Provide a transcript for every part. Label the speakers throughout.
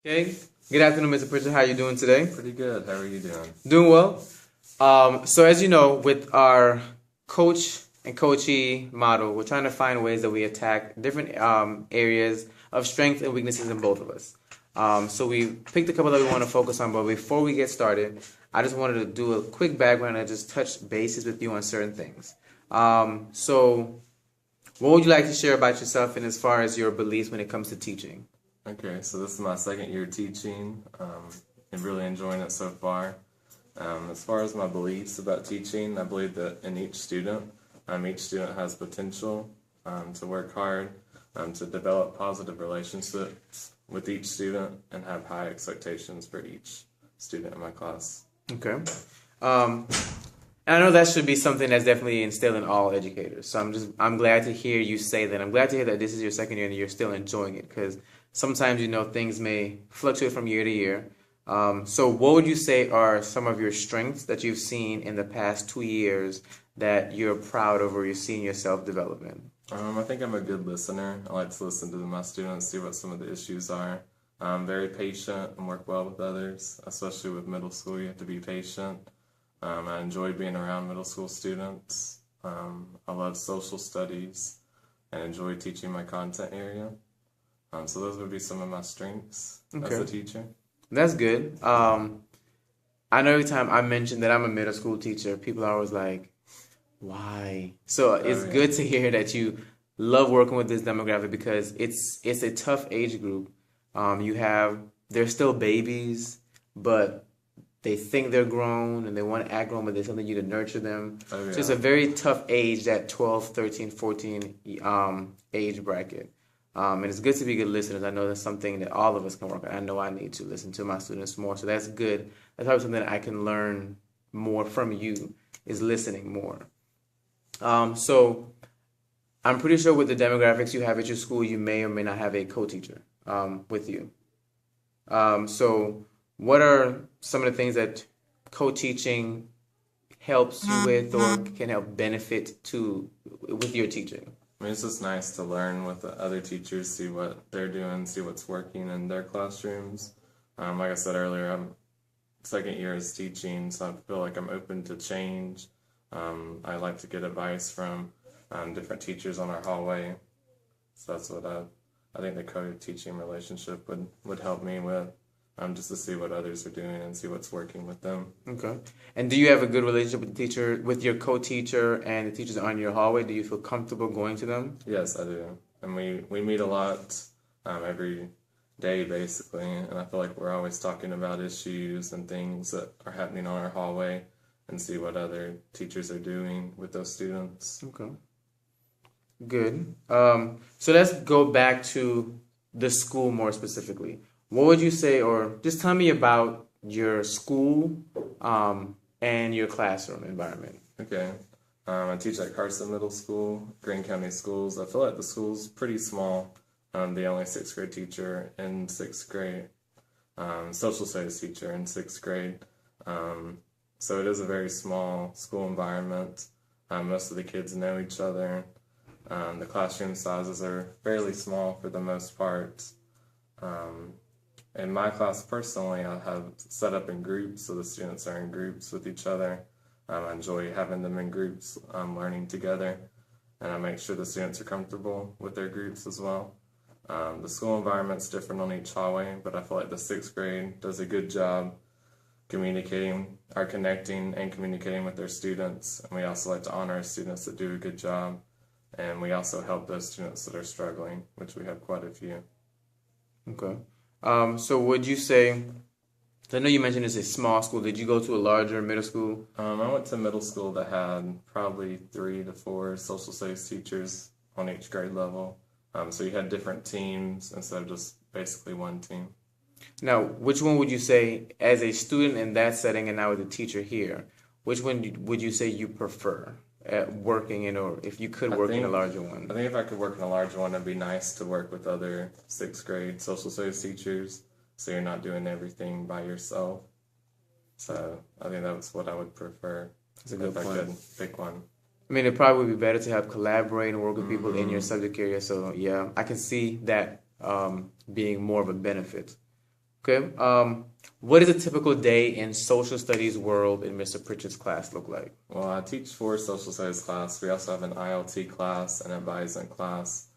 Speaker 1: Okay. Good afternoon, Mr. Pritchard. How are you doing today?
Speaker 2: Pretty good. How are you doing?
Speaker 1: Doing well. So as you know, with our coach and coachee model, we're trying to find ways that we attack different areas of strengths and weaknesses in both of us. So we picked a couple that we want to focus on, but before we get started, I just wanted to do a quick background and just touch bases with you on certain things. So what would you like to share about yourself and as far as your beliefs when it comes to teaching?
Speaker 2: Okay, so this is my second year teaching, and really enjoying it so far. As far as my beliefs about teaching, I believe that in each student has potential to work hard, to develop positive relationships with each student, and have high expectations for each student in my class.
Speaker 1: Okay. And I know that should be something that's definitely instilled in all educators. So I'm glad to hear you say that. I'm glad to hear that this is your second year and you're still enjoying it, because sometimes, things may fluctuate from year to year. So what would you say are some of your strengths that you've seen in the past 2 years that you're proud of or you're seeing yourself development?
Speaker 2: I think I'm a good listener. I like to listen to my students, see what some of the issues are. I'm very patient and work well with others, especially with middle school. You have to be patient. I enjoy being around middle school students. I love social studies and enjoy teaching my content area. So those would be some of my strengths as a teacher.
Speaker 1: That's good. I know every time I mention that I'm a middle school teacher, people are always like, why? So it's good to hear that you love working with this demographic, because it's a tough age group. They're still babies, but they think they're grown and they want to act grown, but they still need you to nurture them. So it's a very tough age, that 12, 13, 14 age bracket. And it's good to be good listeners. I know that's something that all of us can work on. I know I need to listen to my students more. So that's good. That's probably something that I can learn more from you, is listening more. So I'm pretty sure with the demographics you have at your school, you may or may not have a co-teacher with you. So what are some of the things that co-teaching helps you with or can help benefit with your teaching?
Speaker 2: I mean, it's just nice to learn with the other teachers, see what they're doing, see what's working in their classrooms. Like I said earlier, I'm second year is teaching, so I feel like I'm open to change. I like to get advice from different teachers on our hallway. So that's what I think the co-teaching relationship would help me with. Just to see what others are doing and see what's working with them.
Speaker 1: Okay. And do you have a good relationship with the teacher, with your co-teacher and the teachers on your hallway? Do you feel comfortable going to them?
Speaker 2: Yes, I do. And we meet a lot every day, basically. And I feel like we're always talking about issues and things that are happening on our hallway and see what other teachers are doing with those students.
Speaker 1: Okay. Good. So let's go back to the school more specifically. What would you say, or just tell me about your school and your classroom environment?
Speaker 2: Okay. I teach at Carson Middle School, Greene County Schools. I feel like the school's pretty small. I'm the only sixth grade teacher in sixth grade, social studies teacher in sixth grade. So it is a very small school environment. Most of the kids know each other. The classroom sizes are fairly small for the most part. In my class, personally, I have set up in groups, so the students are in groups with each other. I enjoy having them in groups, learning together, and I make sure the students are comfortable with their groups as well. The school environment's different on each hallway, but I feel like the sixth grade does a good job connecting and communicating with their students, and we also like to honor our students that do a good job, and we also help those students that are struggling, which we have quite a few.
Speaker 1: Okay. So would you say, I know you mentioned it's a small school, did you go to a larger middle school?
Speaker 2: I went to middle school that had probably 3 to 4 social studies teachers on each grade level. So you had different teams instead of just basically one team.
Speaker 1: Now, which one would you say, as a student in that setting and now as a teacher here, which one would you say you prefer at working in, or if you could work in a larger one?
Speaker 2: I think if I could work in a larger one, it'd be nice to work with other sixth grade social studies teachers, so you're not doing everything by yourself. So I think that's what I would prefer.
Speaker 1: That's a good point.
Speaker 2: If I could pick one.
Speaker 1: I mean, it probably would be better to have collaborate and work with people in your subject area. So yeah, I can see that being more of a benefit. Okay. What does a typical day in social studies world in Mr. Pritchard's class look like?
Speaker 2: Well, I teach 4 social studies class. We also have an ILT class and an advising class.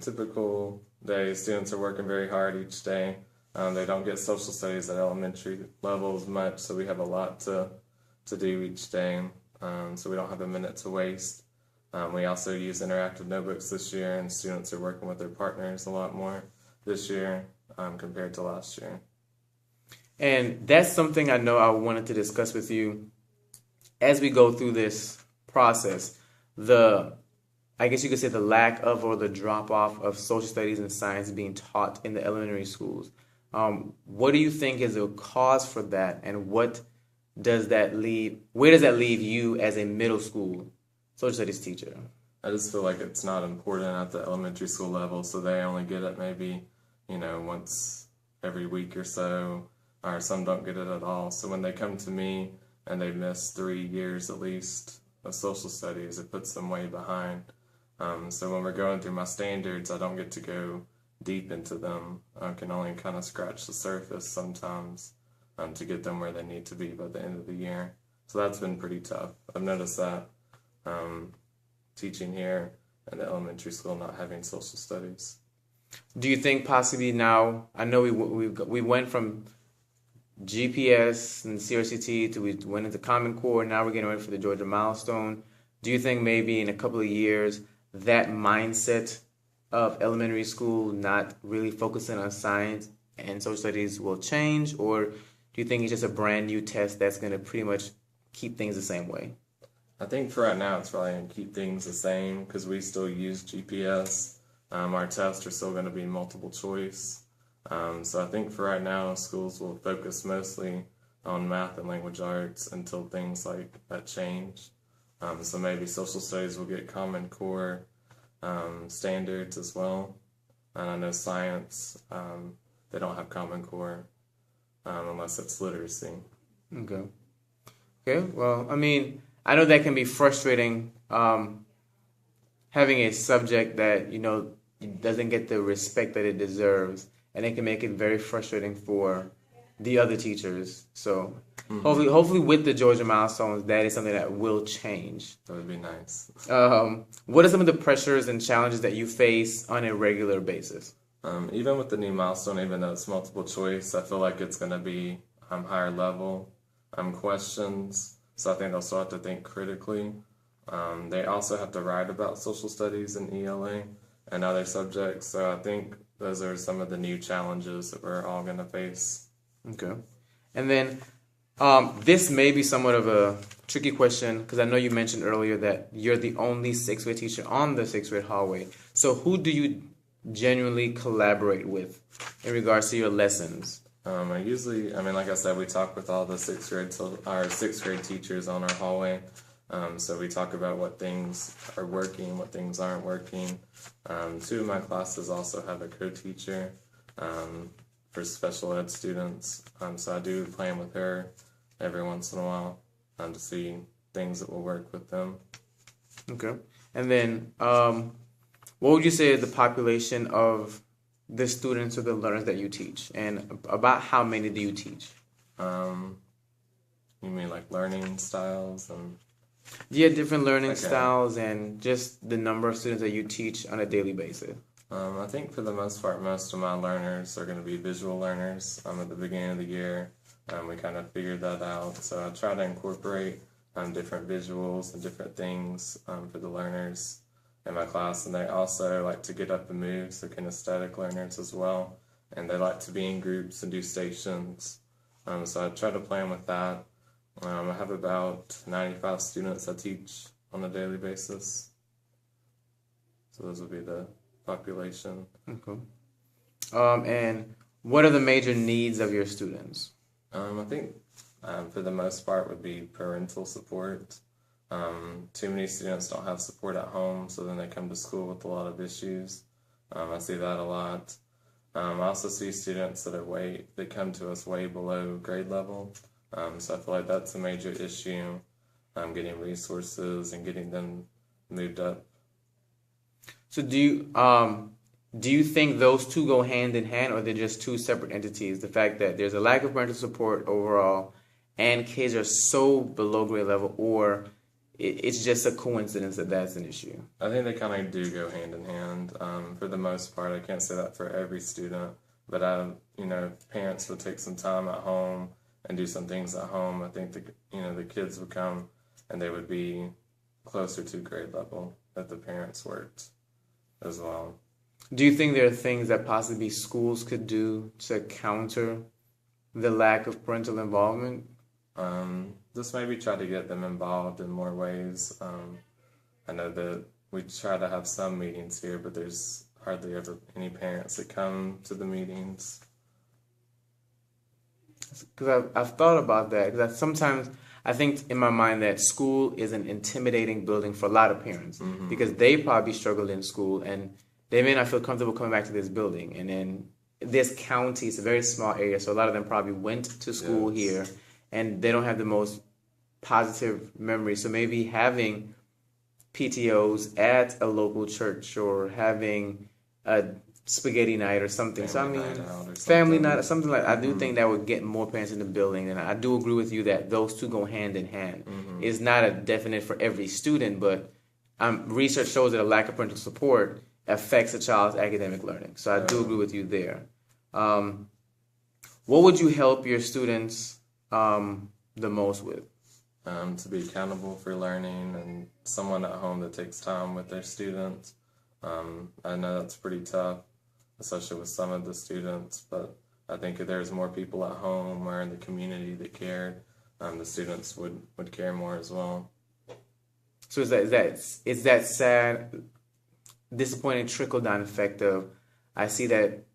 Speaker 2: Typical day, students are working very hard each day. They don't get social studies at elementary levels much, so we have a lot to do each day. So we don't have a minute to waste. We also use interactive notebooks this year, and students are working with their partners a lot more this year compared to last year.
Speaker 1: And that's something I know I wanted to discuss with you as we go through this process. I guess you could say the lack of or the drop off of social studies and science being taught in the elementary schools. What do you think is a cause for that, and where does that leave you as a middle school social studies teacher?
Speaker 2: I just feel like it's not important at the elementary school level, so they only get it maybe, once every week or so, or some don't get it at all. So when they come to me and they miss 3 years at least of social studies, it puts them way behind. So when we're going through my standards, I don't get to go deep into them. I can only kind of scratch the surface sometimes to get them where they need to be by the end of the year. So that's been pretty tough. I've noticed that teaching here in the elementary school, not having social studies.
Speaker 1: Do you think possibly now, I know we went from GPS and CRCT we went into Common Core, now we're getting ready for the Georgia Milestone. Do you think maybe in a couple of years that mindset of elementary school not really focusing on science and social studies will change, or do you think it's just a brand new test that's going to pretty much keep things the same way?
Speaker 2: I think for right now it's probably going to keep things the same because we still use GPS. Our tests are still going to be multiple choice. So I think for right now, schools will focus mostly on math and language arts until things like that change. So maybe social studies will get Common Core standards as well. And I know science, they don't have Common Core unless it's literacy.
Speaker 1: Okay. Okay, well, I mean, I know that can be frustrating, having a subject that, doesn't get the respect that it deserves, and it can make it very frustrating for the other teachers. So hopefully with the Georgia Milestones, that is something that will change.
Speaker 2: That would be nice.
Speaker 1: What are some of the pressures and challenges that you face on a regular basis?
Speaker 2: Even with the new milestone, even though it's multiple choice, I feel like it's going to be higher level questions. So I think they'll still have to think critically. They also have to write about social studies and ELA and other subjects. So I think those are some of the new challenges that we're all going to face.
Speaker 1: Okay. And then this may be somewhat of a tricky question because I know you mentioned earlier that you're the only sixth grade teacher on the sixth grade hallway. So who do you genuinely collaborate with in regards to your lessons?
Speaker 2: Like I said, we talk with all the our sixth grade teachers on our hallway. So we talk about what things are working, what things aren't working. 2 of my classes also have a co-teacher for special ed students. So I do plan with her every once in a while to see things that will work with them.
Speaker 1: Okay. And then what would you say is the population of the students or the learners that you teach? And about how many do you teach?
Speaker 2: You mean like learning styles and...
Speaker 1: Yeah, different learning styles and just the number of students that you teach on a daily basis.
Speaker 2: I think for the most part, most of my learners are going to be visual learners. At the beginning of the year, we kind of figured that out. So I try to incorporate different visuals and different things for the learners in my class. And they also like to get up and move, so kinesthetic learners as well. And they like to be in groups and do stations. So I try to plan with that. I have about 95 students I teach on a daily basis. So those would be the population.
Speaker 1: Okay. And what are the major needs of your students?
Speaker 2: I think for the most part would be parental support. Too many students don't have support at home, so then they come to school with a lot of issues. I see that a lot. I also see students that come to us way below grade level. So I feel like that's a major issue, getting resources and getting them moved up.
Speaker 1: So do you, Do you think those two go hand in hand, or they're just two separate entities? The fact that there's a lack of parental support overall, and kids are so below grade level, or it's just a coincidence that that's an issue?
Speaker 2: I think they kind of do go hand in hand. For the most part, I can't say that for every student, but if parents would take some time at home and do some things at home, I think the kids would come and they would be closer to grade level if the parents worked as well.
Speaker 1: Do you think there are things that possibly schools could do to counter the lack of parental involvement?
Speaker 2: Just maybe try to get them involved in more ways. I know that we try to have some meetings here, but there's hardly ever any parents that come to the meetings.
Speaker 1: Because I've thought about that. Because sometimes I think in my mind that school is an intimidating building for a lot of parents, because they probably struggled in school and they may not feel comfortable coming back to this building. And then this county is a very small area, so a lot of them probably went to school here and they don't have the most positive memories. So maybe having PTOs at a local church or having a spaghetti night or something. Family night or something like that. I do think that would get more parents in the building. And I do agree with you that those two go hand in hand. It's not a definite for every student, but research shows that a lack of parental support affects a child's academic learning. So I do agree with you there. What would you help your students the most with?
Speaker 2: To be accountable for learning and someone at home that takes time with their students. I know that's pretty tough, especially with some of the students, but I think if there's more people at home or in the community that cared, the students would care more as well.
Speaker 1: So is that sad, disappointing trickle-down effect of, I see that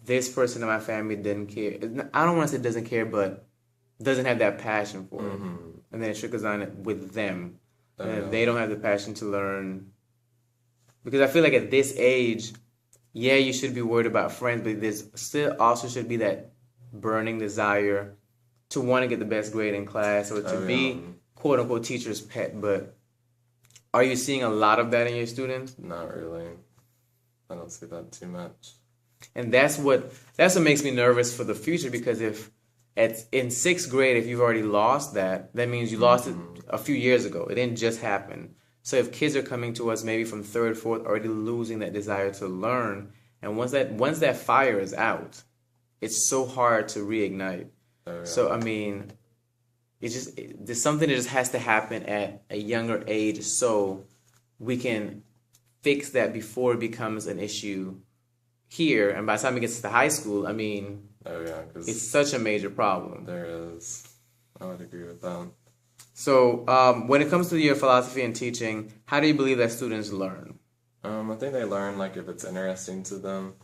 Speaker 1: this person in my family didn't care. I don't want to say doesn't care, but doesn't have that passion for it. And then it trickles down with them. And they don't have the passion to learn. Because I feel like at this age, yeah, you should be worried about friends, but there's still also should be that burning desire to want to get the best grade in class or to be quote-unquote teacher's pet. But are you seeing a lot of that in your students?
Speaker 2: Not really. I don't see that too much.
Speaker 1: And that's what makes me nervous for the future, because if in sixth grade, if you've already lost that means you lost it a few years ago. It didn't just happen. So if kids are coming to us maybe from third, fourth, already losing that desire to learn, and once that fire is out, it's so hard to reignite. So I mean, there's something that just has to happen at a younger age so we can fix that before it becomes an issue here. And by the time it gets to high school, I mean, it's such a major problem.
Speaker 2: There is. I would agree with that.
Speaker 1: So when it comes to your philosophy and teaching, how do you believe that students learn?
Speaker 2: I think they learn like if it's interesting to them.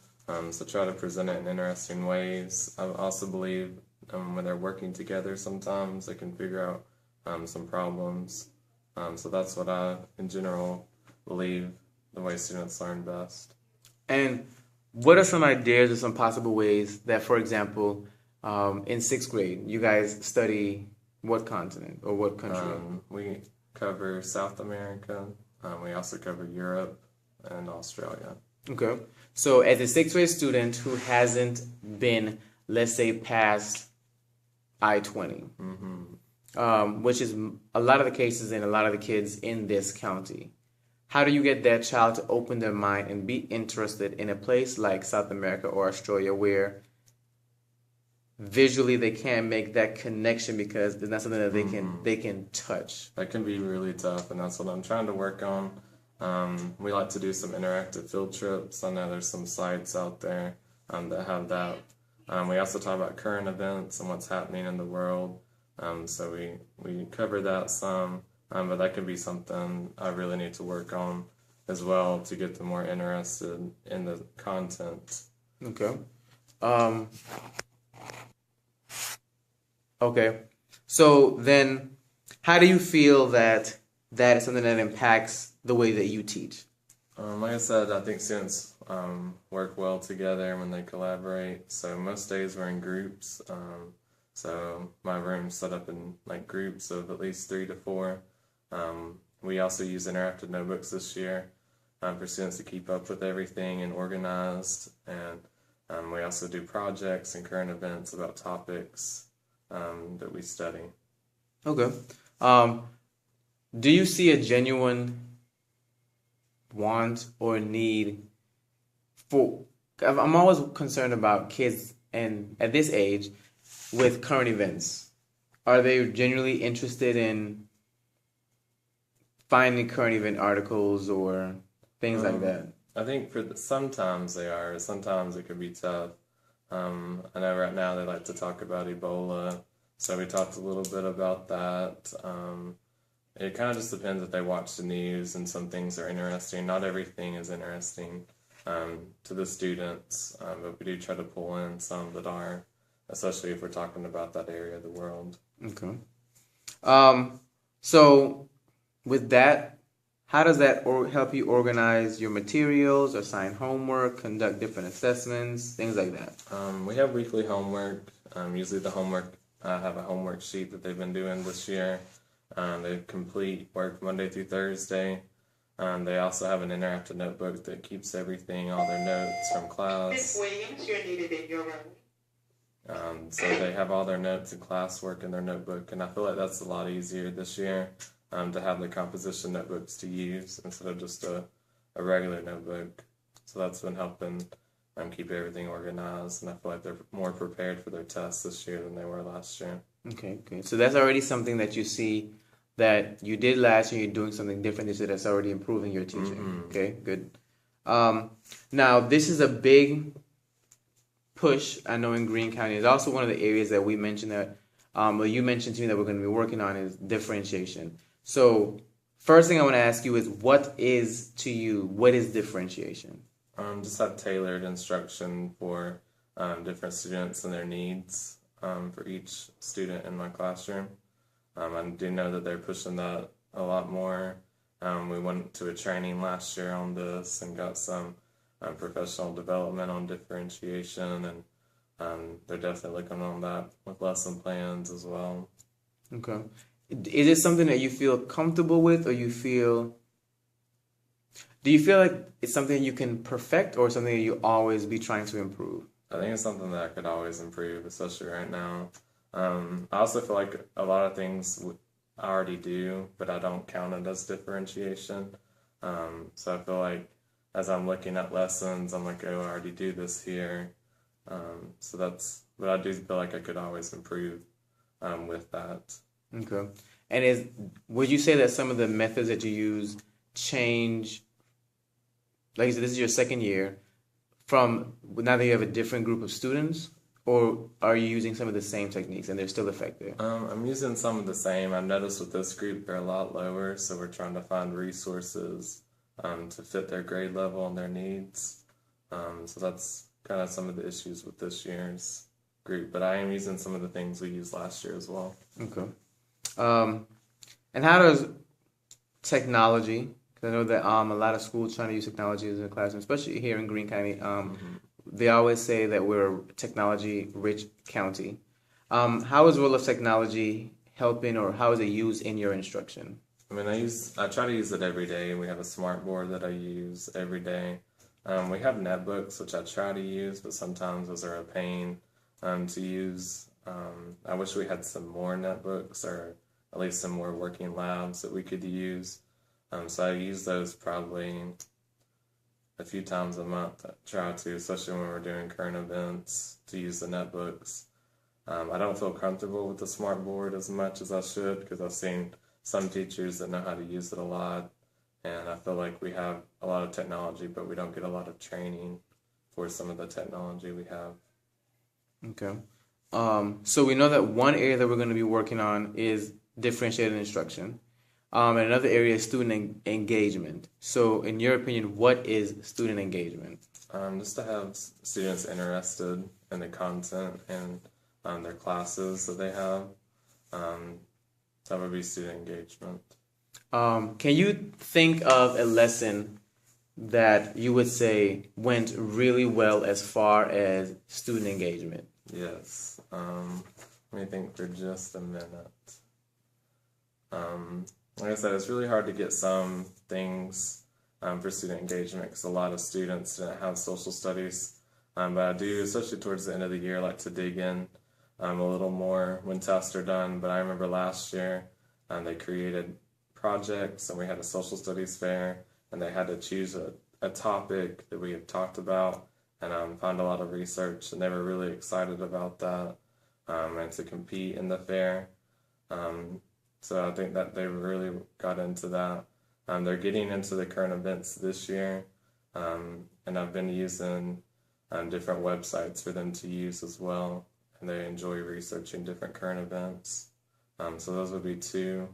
Speaker 2: So try to present it in interesting ways. I also believe when they're working together, sometimes they can figure out some problems. So that's what I, in general, believe the way students learn best.
Speaker 1: And what are some ideas or some possible ways that, for example, in sixth grade, you guys study what continent or what country?
Speaker 2: We cover South America. We also cover Europe and Australia.
Speaker 1: Okay. So as a sixth grade student who hasn't been, let's say, past I-20, which is a lot of the cases and a lot of the kids in this county, how do you get that child to open their mind and be interested in a place like South America or Australia where visually they can't make that connection because it's not something that they can touch?
Speaker 2: That can be really tough, and that's what I'm trying to work on. We like to do some interactive field trips. I know there's some sites out there that have that. We also talk about current events and what's happening in the world. So we cover that some. But that can be something I really need to work on as well to get them more interested in the content.
Speaker 1: Okay. Okay. So then, how do you feel that is something that impacts the way that you teach?
Speaker 2: Like I said, I think students work well together when they collaborate. So most days we're in groups. So my room's set up in like groups of at least 3 to 4. We also use interactive notebooks this year. for students to keep up with everything and organized. And we also do projects and current events about topics that we study.
Speaker 1: Okay. Do you see a genuine want or need for? I'm always concerned about kids and at this age with current events. Are they genuinely interested in finding current event articles or things like that?
Speaker 2: I think sometimes they are. Sometimes it could be tough. I know right now they like to talk about Ebola, so we talked a little bit about that. It kind of just depends if they watch the news, and some things are interesting. Not everything is interesting to the students, but we do try to pull in some that are, especially if we're talking about that area of the world.
Speaker 1: Okay. So with that, how does that help you organize your materials, assign homework, conduct different assessments, things like that?
Speaker 2: We have weekly homework. Usually the homework, I have a homework sheet that they've been doing this year. They complete work Monday through Thursday. They also have an interactive notebook that keeps everything, all their notes from class.
Speaker 3: Miss Williams, you're needed in your room.
Speaker 2: So they have all their notes and classwork in their notebook, and I feel like that's a lot easier this year to have the composition notebooks to use instead of just a regular notebook. So that's been helping keep everything organized, and I feel like they're more prepared for their tests this year than they were last year.
Speaker 1: Okay, good. So that's already something that you see that you did last year, you're doing something different this year that's already improving your teaching.
Speaker 2: Mm-hmm.
Speaker 1: Okay, good. Now, this is a big push, I know, in Greene County. It's also one of the areas that we mentioned that, well, you mentioned to me that we're going to be working on is differentiation. So first thing I want to ask you is, what is differentiation?
Speaker 2: Just have tailored instruction for different students and their needs for each student in my classroom. I do know that they're pushing that a lot more. We went to a training last year on this and got some professional development on differentiation, and they're definitely looking on that with lesson plans as well.
Speaker 1: Okay. Is it something that you feel comfortable with, or do you feel like it's something you can perfect, or something that you always be trying to improve?
Speaker 2: I think it's something that I could always improve, especially right now. I also feel like a lot of things I already do, but I don't count it as differentiation. So I feel like as I'm looking at lessons, I'm like, oh, I already do this here. But I do feel like I could always improve with that.
Speaker 1: Okay. And would you say that some of the methods that you use change, like you said, this is your second year, from now that you have a different group of students, or are you using some of the same techniques and they're still effective? I'm
Speaker 2: using some of the same. I've noticed with this group they're a lot lower, so we're trying to find resources to fit their grade level and their needs. So that's kind of some of the issues with this year's group, but I am using some of the things we used last year as well.
Speaker 1: Okay. And how does technology, because I know that a lot of schools trying to use technology in the classroom, especially here in Greene County, they always say that we're a technology-rich county. How is the role of technology helping, or how is it used in your instruction?
Speaker 2: I mean, I try to use it every day. We have a smart board that I use every day. We have netbooks, which I try to use, but sometimes those are a pain to use. I wish we had some more netbooks, or at least some more working labs that we could use. So I use those probably a few times a month. I try to, especially when we're doing current events, to use the netbooks. I don't feel comfortable with the smart board as much as I should, because I've seen some teachers that know how to use it a lot, and I feel like we have a lot of technology, but we don't get a lot of training for some of the technology we have.
Speaker 1: Okay. So we know that one area that we're going to be working on is differentiated instruction. And another area is student engagement. So in your opinion, what is student engagement?
Speaker 2: Just to have students interested in the content and their classes that they have. That would be student engagement.
Speaker 1: Can you think of a lesson that you would say went really well as far as student engagement?
Speaker 2: Yes. Let me think for just a minute. Like I said, it's really hard to get some things for student engagement, because a lot of students didn't have social studies. But I do, especially towards the end of the year, like to dig in a little more when tests are done. But I remember last year they created projects, and we had a social studies fair, and they had to choose a topic that we had talked about, and find a lot of research, and they were really excited about that, and to compete in the fair. So I think that they really got into that. They're getting into the current events this year, and I've been using different websites for them to use as well, and they enjoy researching different current events. So those would be two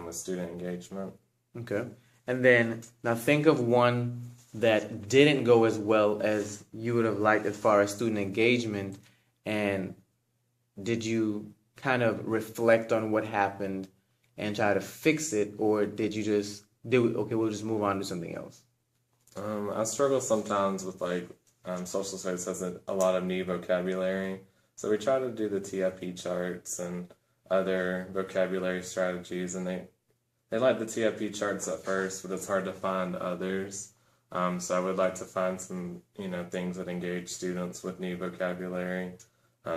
Speaker 2: with student engagement.
Speaker 1: Okay. And then now think of one that didn't go as well as you would have liked as far as student engagement, and did you kind of reflect on what happened and try to fix it, or did you just okay, we'll just move on to something else?
Speaker 2: I struggle sometimes with social studies has a lot of new vocabulary, so we try to do the TFP charts and other vocabulary strategies, and they like the TFP charts at first, but it's hard to find others. So I would like to find some things that engage students with new vocabulary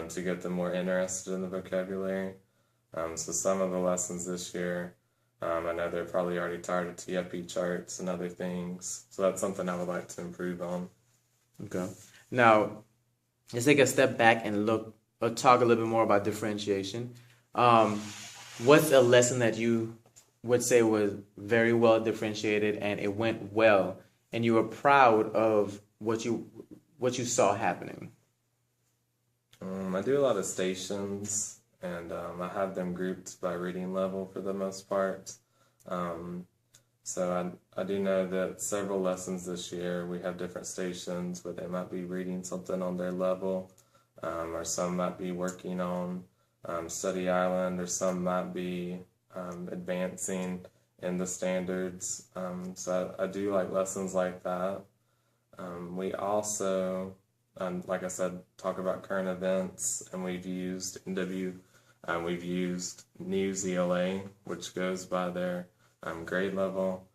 Speaker 2: to get them more interested in the vocabulary. So some of the lessons this year, I know they're probably already tired of TFP charts and other things. So that's something I would like to improve on.
Speaker 1: Okay. Now, let's take a step back and talk a little bit more about differentiation. What's a lesson that you would say was very well differentiated and it went well, and you were proud of what you saw happening?
Speaker 2: I do a lot of stations, and I have them grouped by reading level for the most part. So I do know that several lessons this year we have different stations where they might be reading something on their level, or some might be working on study island, or some might be advancing in the standards. So I do like lessons like that. We also, like I said, talk about current events, and we've used we've used News ELA, which goes by their grade level.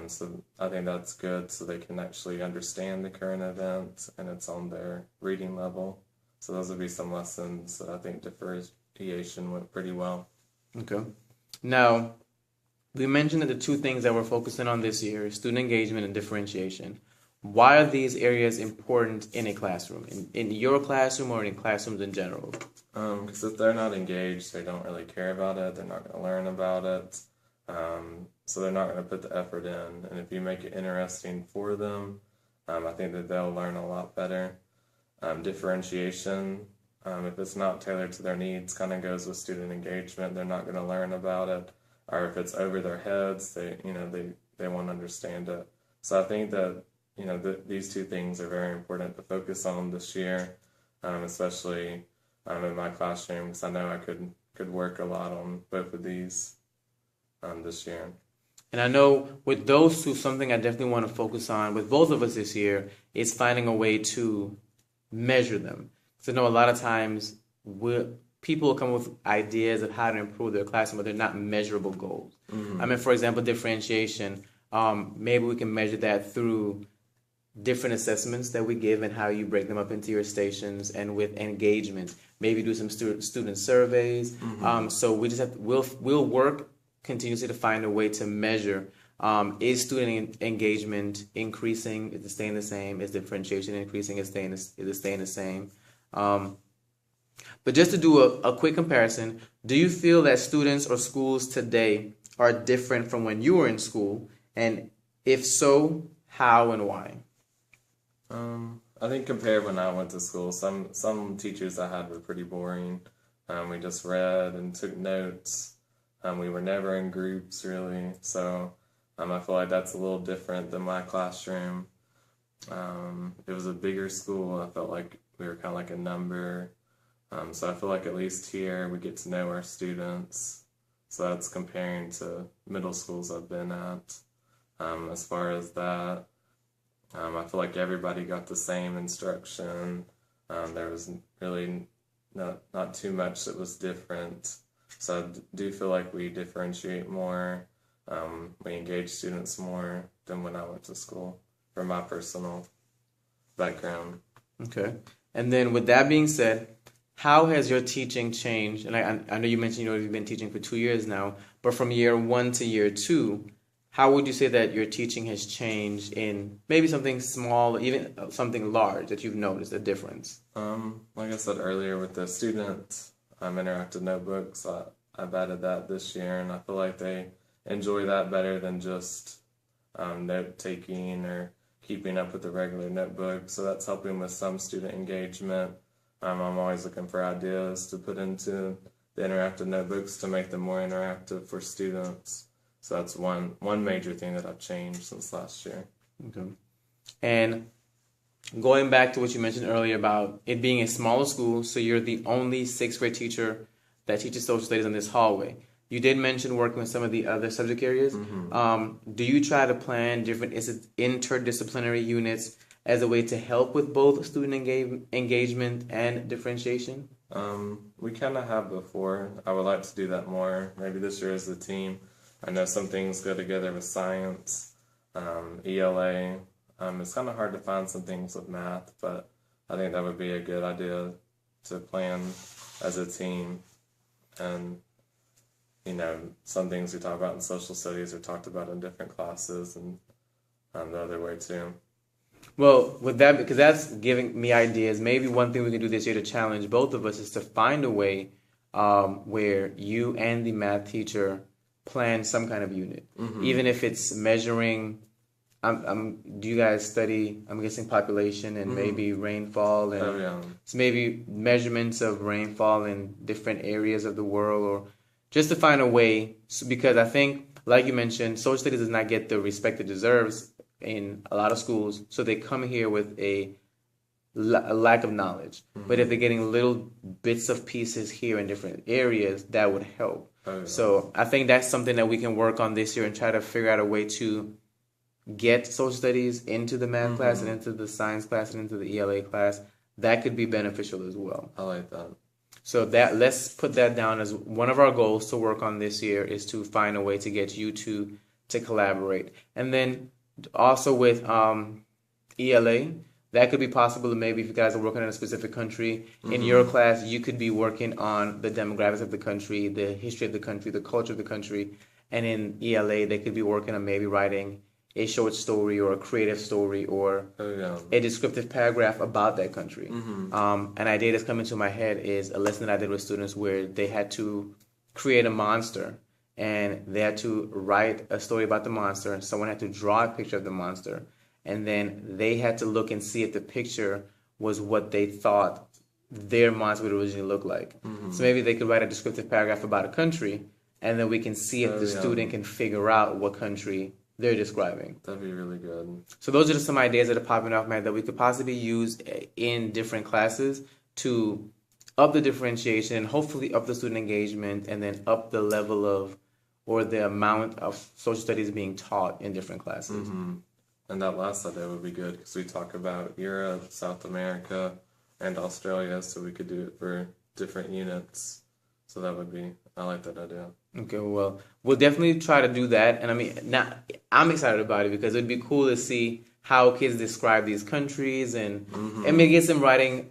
Speaker 2: So I think that's good, so they can actually understand the current event, and it's on their reading level. So those would be some lessons that I think differentiation went pretty well.
Speaker 1: Okay. Now, we mentioned that the two things that we're focusing on this year is student engagement and differentiation. Why are these areas important in a classroom, in your classroom or in classrooms in general?
Speaker 2: Because if they're not engaged, they don't really care about it. They're not going to learn about it. So they're not going to put the effort in. And if you make it interesting for them, I think that they'll learn a lot better. Differentiation, if it's not tailored to their needs, kind of goes with student engagement. They're not going to learn about it. Or if it's over their heads, they won't understand it. So I think that these two things are very important to focus on this year, especially in my classroom, because I know I could work a lot on both of these this year.
Speaker 1: And I know with those two, something I definitely want to focus on with both of us this year is finding a way to measure them. Because I know a lot of times people come with ideas of how to improve their classroom, but they're not measurable goals. Mm-hmm. I mean, for example, differentiation, maybe we can measure that through different assessments that we give and how you break them up into your stations, and with engagement, maybe do some student surveys. Mm-hmm. So we just we'll work continuously to find a way to measure, is student engagement increasing, is it staying the same, is differentiation increasing, is it staying the same. But just to do a quick comparison, do you feel that students or schools today are different from when you were in school, and if so, how and why?
Speaker 2: I think compared when I went to school, some teachers I had were pretty boring. We just read and took notes. We were never in groups, really. So I feel like that's a little different than my classroom. It was a bigger school. I felt like we were kind of like a number. So I feel like at least here we get to know our students. So that's comparing to middle schools I've been at. As far as that, I feel like everybody got the same instruction. There was really not too much that was different. So I do feel like we differentiate more. We engage students more than when I went to school, from my personal background.
Speaker 1: Okay. And then with that being said, how has your teaching changed? And I know you mentioned you've been teaching for 2 years now, but from year 1 to year 2, how would you say that your teaching has changed in maybe something small, even something large that you've noticed a difference?
Speaker 2: Like I said earlier, with the student interactive notebooks, I've added that this year, and I feel like they enjoy that better than just note taking or keeping up with the regular notebook. So that's helping with some student engagement. I'm always looking for ideas to put into the interactive notebooks to make them more interactive for students. So that's one major thing that I've changed since last year.
Speaker 1: Okay. And going back to what you mentioned earlier about it being a smaller school, so you're the only sixth grade teacher that teaches social studies in this hallway. You did mention working with some of the other subject areas. Do you try to plan different interdisciplinary units as a way to help with both student engagement and differentiation?
Speaker 2: We kind of have before. I would like to do that more. Maybe this year as a team. I know some things go together with science, ELA. It's kind of hard to find some things with math, but I think that would be a good idea to plan as a team. And, you know, some things we talk about in social studies are talked about in different classes, and the other way too.
Speaker 1: Well, with that, because that's giving me ideas, maybe one thing we can do this year to challenge both of us is to find a way where you and the math teacher plan some kind of unit, even if it's measuring. Do you guys study? I'm guessing population and maybe rainfall and so maybe measurements of rainfall in different areas of the world, or just to find a way. Because I think, like you mentioned, social studies does not get the respect it deserves in a lot of schools, so they come here with a lack of knowledge. But if they're getting little bits of pieces here in different areas, that would help. So I think that's something that we can work on this year and try to figure out a way to get social studies into the math class and into the science class and into the ELA class. That could be beneficial as well.
Speaker 2: I like that.
Speaker 1: So that let's put that down as one of our goals to work on this year, is to find a way to get you two to collaborate. And then also with ELA, that could be possible. Maybe if you guys are working in a specific country, in your class, you could be working on the demographics of the country, the history of the country, the culture of the country. And in ELA, they could be working on maybe writing a short story or a creative story or a descriptive paragraph about that country. An idea that's coming to my head is a lesson that I did with students where they had to create a monster, and they had to write a story about the monster, and someone had to draw a picture of the monster, and then they had to look and see if the picture was what they thought their monster would originally look like. So maybe they could write a descriptive paragraph about a country, and then we can see if the student can figure out what country they're describing.
Speaker 2: That'd be really good.
Speaker 1: So those are just some ideas that are popping off, man, that we could possibly use in different classes to up the differentiation and hopefully up the student engagement, and then up the level of or the amount of social studies being taught in different classes.
Speaker 2: And that last idea would be good because we talk about Europe, South America, and Australia, so we could do it for different units. So that would be, I like that idea.
Speaker 1: Okay, well, we'll definitely try to do that. And I mean, I'm excited about it because it'd be cool to see how kids describe these countries, and maybe get some writing.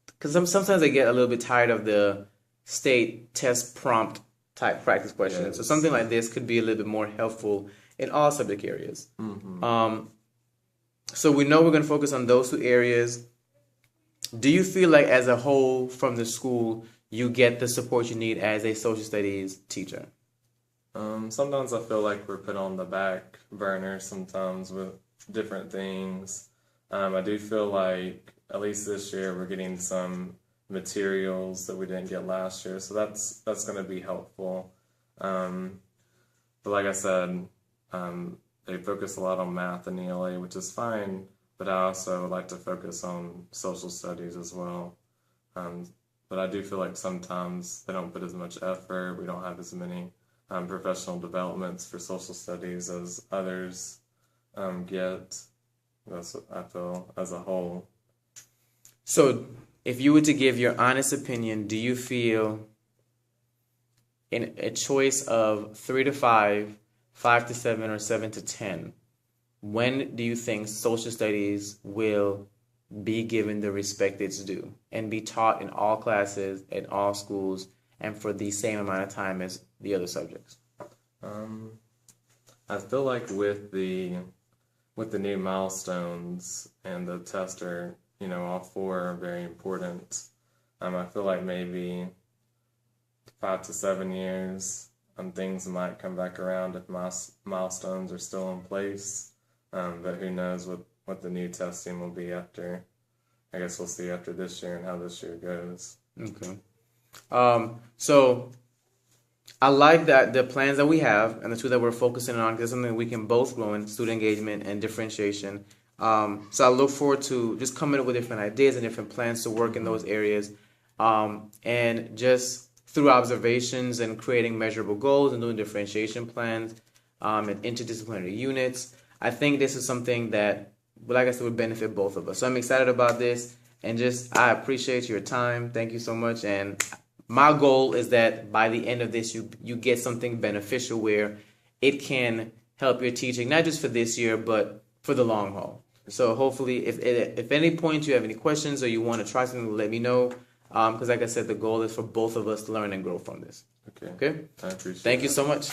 Speaker 1: Because sometimes they get a little bit tired of the state test prompt type practice questions. So something like this could be a little bit more helpful in all subject areas. So we know we're going to focus on those two areas. Do you feel like as a whole from the school, you get the support you need as a social studies teacher?
Speaker 2: Sometimes I feel like we're put on the back burner sometimes with different things. I do feel like, at least this year, we're getting some materials that we didn't get last year, so that's going to be helpful. But like I said, they focus a lot on math and ELA, which is fine, but I also like to focus on social studies as well. But I do feel like sometimes they don't put as much effort. We don't have as many professional developments for social studies as others get. That's what I feel as a whole.
Speaker 1: So if you were to give your honest opinion, do you feel in a choice of 3 to 5, 5 to 7, or 7 to 10, when do you think social studies will be given the respect it's due and be taught in all classes, in all schools, and for the same amount of time as the other subjects?
Speaker 2: I feel like with the new milestones and the tester, all four are very important. I feel like maybe 5 to 7 years, things might come back around if milestones are still in place. But who knows what the new testing will be after. I guess we'll see after this year and how this year goes.
Speaker 1: Okay. So I like that the plans that we have and the two that we're focusing on, because it's something we can both grow in, student engagement and differentiation. So I look forward to just coming up with different ideas and different plans to work in those areas. And just through observations and creating measurable goals and doing differentiation plans and interdisciplinary units, I think this is something that, like I said, would benefit both of us. So I'm excited about this, and I appreciate your time. Thank you so much. And my goal is that by the end of this, you get something beneficial where it can help your teaching, not just for this year, but for the long haul. So hopefully, if at any point you have any questions or you want to try something, let me know. Because like I said, the goal is for both of us to learn and grow from this.
Speaker 2: Okay.
Speaker 1: Okay?
Speaker 2: I appreciate it.
Speaker 1: Thank you so much.